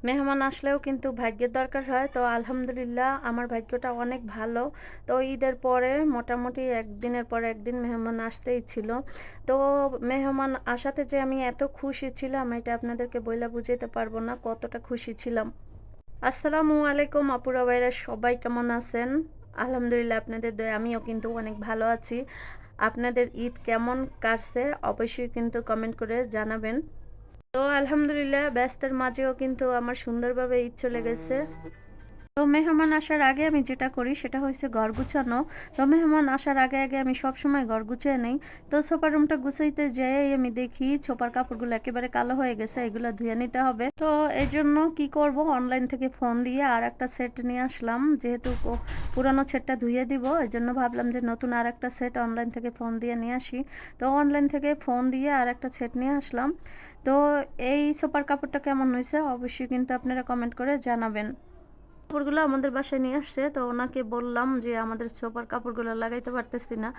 মেহমান আসলেও কিন্তু ভাগ্যের দরকার হয়। তো আলহামদুলিল্লাহ আমার ভাগ্যটা অনেক ভালো। তো ঈদের পরে মোটামুটি একদিনের পর একদিন মেহমান আসতেই ছিল। তো মেহমান আসাতে যে আমি এত খুশি ছিলাম এটা আপনাদেরকে বইলা বুঝাইতে পারবো না কতটা খুশি ছিলাম। আসসালামু আলাইকুম আপুরা ভাইরা, সবাই কেমন আছেন? আলহামদুলিল্লাহ আপনাদের দয়ায় আমিও কিন্তু অনেক ভালো আছি। আপনাদের ঈদ কেমন কাটছে অবশ্যই কিন্তু কমেন্ট করে জানাবেন। তো আলহামদুলিল্লাহ ব্যস্তের মাঝেও কিন্তু আমার সুন্দরভাবে ঈদ চলে গেছে। তো মেহমান আসার আগে আমি যেটা করি সেটা হচ্ছে ঘর গুছানো। তো মেহমান আসার আগে আগে আমি সবসময় ঘর গুছিয়ে নেই। তো সোফার রুমটা গুছাইতে যেয়ে আমি দেখি সোফার কাপড়গুলো একেবারে কালো হয়ে গেছে, এগুলো ধুয়ে নিতে হবে। তো এই জন্য কি করব, অনলাইন থেকে ফোন দিয়ে আর একটা সেট নিয়ে আসলাম। যেহেতু পুরানো সেটটা ধুয়ে দিব, এই জন্য ভাবলাম যে নতুন আর একটা সেট অনলাইন থেকে ফোন দিয়ে নিয়ে আসি। তো অনলাইন থেকে ফোন দিয়ে আর একটা সেট নিয়ে আসলাম। তো এই সোফার কাপড়টা কেমন হয়েছে অবশ্যই কিন্তু আপনারা কমেন্ট করে জানাবেন। কাপড়গুলো আমাদের বাসায় নিয়ে আসছে, তো ওনাকে বললাম যে আমাদের সোফার কাপড়গুলো লাগাইতে পারতেছি না।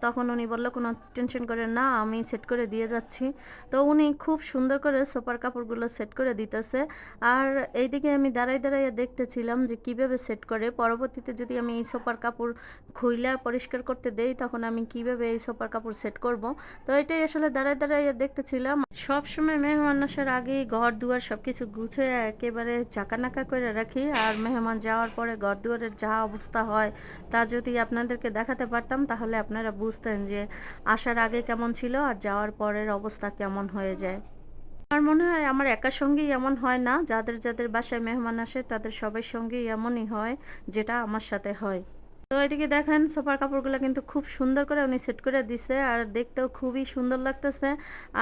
তখন উনি বললো কোনো টেনশন করে না, আমি সেট করে দিয়ে যাচ্ছি। তো উনি খুব সুন্দর করে সোফার কাপড়গুলো সেট করে দিতেছে। আর এইদিকে আমি দাঁড়াই দাঁড়াইয়া দেখতেছিলাম যে কিভাবে সেট করে। পরবর্তীতে যদি আমি এই সোফার কাপড় খুইলা পরিষ্কার করতে দেই তখন আমি কিভাবে এই সোফার কাপড় সেট করব। তো এটাই আসলে দাঁড়াই দাঁড়াইয়া দেখতেছিলাম। সব সময় মেহমান আসার আগেই ঘর দুয়ার সবকিছু গুছিয়ে একেবারে চাকানাকা করে রাখি। আর মেহমান যাওয়ার পরে ঘর দুয়ারের যা অবস্থা হয় তা যদি আপনাদেরকে দেখাতে পারতাম তাহলে আপনারা বুঝতেন যে আসার আগে কেমন ছিল আর যাওয়ার পরের অবস্থা কেমন হয়ে যায়। আমার মনে হয় আমার একার সঙ্গেই এমন হয় না, যাদের যাদের বাসায় মেহমান আসে তাদের সবার সঙ্গেই এমনই হয়, যেটা আমার সাথে হয়। তো এদিকে দেখেন সোফার কাপড়গুলো কিন্তু খুব সুন্দর করে উনি সেট করে দিছে আর দেখতেও খুবই সুন্দর লাগতেছে।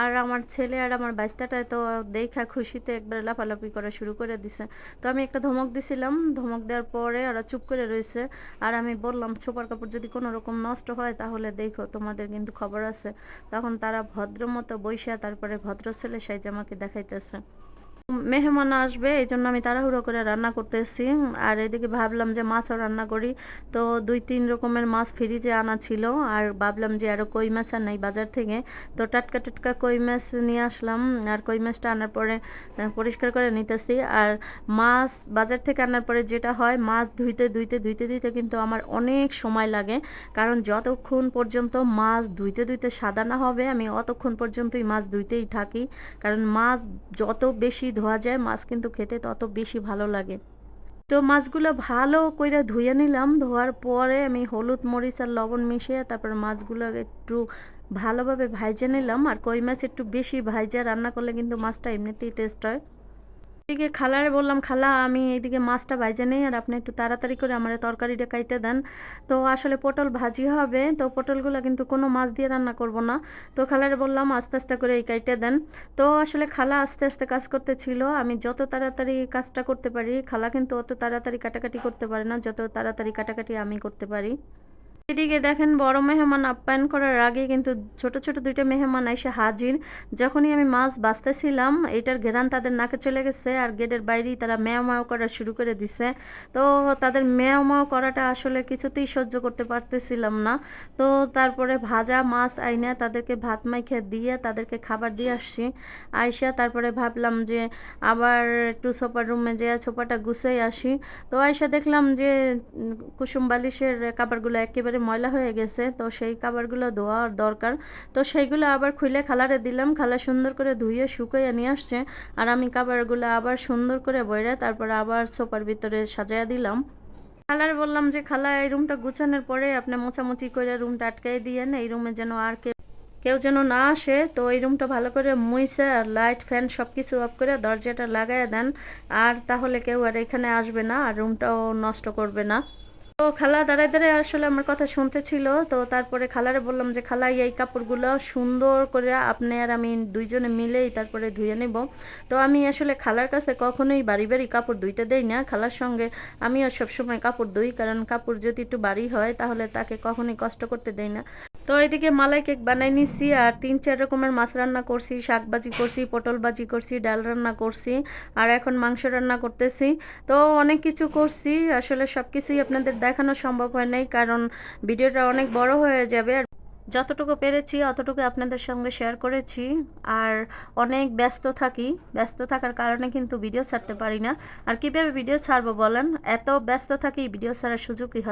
আর আমার ছেলে আর আমার বাইস্তাটা তো দেখা খুশিতে একবার লাফালাফি করা শুরু করে দিছে। তো আমি একটা ধমক দিছিলাম, ধমক দেওয়ার পরে ওরা চুপ করে রয়েছে। আর আমি বললাম সোফার কাপড় যদি কোনো রকম নষ্ট হয় তাহলে দেখো, তোমাদের কিন্তু খবর আছে। তখন তারা ভদ্র মতো বইসা তারপরে ভদ্র ছেলে সাইজে আমাকে দেখাইতেছে। মেহমান আসবে এই জন্য আমি তাড়াহুড়ো করে রান্না করতেছি। আর এদিকে ভাবলাম যে মাছও রান্না করি। তো 2-3 রকমের মাছ ফ্রিজে আনা ছিল। আর ভাবলাম যে আরও কই মাছ আর নাই বাজার থেকে। তো টাটকা টাটকা কই মাছ নিয়ে আসলাম। আর কই মাছটা আনার পরে পরিষ্কার করে নিতেছি। আর মাছ বাজার থেকে আনার পরে যেটা হয়, মাছ ধুইতে কিন্তু আমার অনেক সময় লাগে। কারণ যতক্ষণ পর্যন্ত মাছ ধুইতে ধুইতে সাদা না হবে আমি অতক্ষণ পর্যন্তই মাছ ধুইতেই থাকি। কারণ মাছ যত বেশি ধোয়া যায় মাছ কিন্তু খেতে তত বেশি ভালো লাগে। তো মাছগুলো ভালো কইরা ধুয়ে নিলাম। ধোয়ার পরে আমি হলুদ মরিচ আর লবণ মিশিয়ে তারপর মাছগুলো একটু ভালোভাবে ভাইজে নিলাম। আর কই মাছ একটু বেশি ভাইজা রান্না করলে কিন্তু মাছটা এমনিতেই টেস্ট হয়। এদিকে খালারে বললাম, খালা আমি এইদিকে মাছটা ভাইজা নেই আর আপনি একটু তাড়াতাড়ি করে আমার তরকারিটা কাইটে দেন। তো আসলে পটল ভাজি হবে, তো পটলগুলো কিন্তু কোনো মাছ দিয়ে রান্না করব না। তো খালারে বললাম আস্তে আস্তে করে এই কাইটে দেন। তো আসলে খালা আস্তে আস্তে কাজ করতেছিল, আমি যত তাড়াতাড়ি কাজটা করতে পারি খালা কিন্তু অত তাড়াতাড়ি কাটাকাটি করতে পারে না, যত তাড়াতাড়ি কাটাকাটি আমি করতে পারি। এদিকে দেখেন বড় মেহমান আপ্যায়ন করার আগে কিন্তু ছোট ছোট 2টা মেহমান এসে হাজির। যখনই আমি মাছ বাছতেছিলাম এটার ঘেরান তাদের নাকে চলে গেছে আর গেটের বাইরেই তারা ম্যাও ম্যাও করা শুরু করে দিছে। তো তাদের ম্যাও ম্যাও করাটা আসলে কিছুতেই সহ্য করতে পারতেছিলাম না। তো তারপরে ভাজা মাছ আইনা তাদেরকে ভাত মাইখে দিয়ে তাদেরকে খাবার দিয়ে আসছি। আইসা তারপরে ভাবলাম যে আবার একটু সোফার রুমে যেয়ে সোফাটা গুছিয়ে আসি। তো আইসা দেখলাম যে কুসুম বালিশের কাপড়গুলো একেবারে ময়লা হয়ে গেছে। তো সেই কাপড়গুলো ধোয়ার দরকার। তো সেইগুলো আবার খুলে খালারে দিলাম, খালা সুন্দর করে ধুয়ে শুকাইয়ে নিয়ে আসছে। আর আমি কাপড়গুলো আবার সুন্দর করে বইরে তারপর আবার সোফার ভিতরে সাজাইয়া দিলাম। খালারে বললাম যে খালা এই রুমটা গুছানোর পরে আপনি মোছামুছি করে রুমটা আটকাই দিয়েন, এই রুমে যেন আর কেউ কেউ যেন না আসে। তো এই রুমটা ভালো করে মুইছে আর লাইট ফ্যান সব কিছু অফ করে দরজাটা লাগাইয়া দেন। আর তাহলে কেউ আর এখানে আসবে না আর রুমটাও নষ্ট করবে না। তো খালা দাঁড়ায় দাঁড়ায় আসলে আমার কথা শুনতেছিল। তো তারপরে খালারে বললাম যে খালা এই কাপড়গুলো সুন্দর করে আপনি আর আমি দুইজনে মিলেই তারপরে ধুয়ে নেব। তো আমি আসলে খালার কাছে কখনোই বাড়ি বাড়ি কাপড় ধুইতে দেই না, খালার সঙ্গে আমিও সবসময় কাপড় ধুই, কারণ কাপড় যদি একটু বাড়ি হয় তাহলে তাকে কখনোই কষ্ট করতে দেই না। তো এদিকে মালাই কেক বানাই নিছি আর 3-4 রকমের মাছ রান্না করছি, শাক ভাজি করছি, পটল ভাজি করছি, ডাল রান্না করছি। আর এখন মাংস রান্না করতেছি। তো অনেক কিছু করছি, আসলে সব কিছুই আপনাদের দেখানো সম্ভব হয় নাই কারণ ভিডিওটা অনেক বড় হয়ে যাবে। যতটুকু পেরেছি অতটুকু আপনাদের সঙ্গে শেয়ার করেছি। আর অনেক ব্যস্ত থাকি, ব্যস্ত থাকার কারণে কিন্তু ভিডিও ছাড়তে পারি না। আর কীভাবে ভিডিও ছাড়বো বলেন, এত ব্যস্ত থাকি ভিডিও ছাড়ার সুযোগই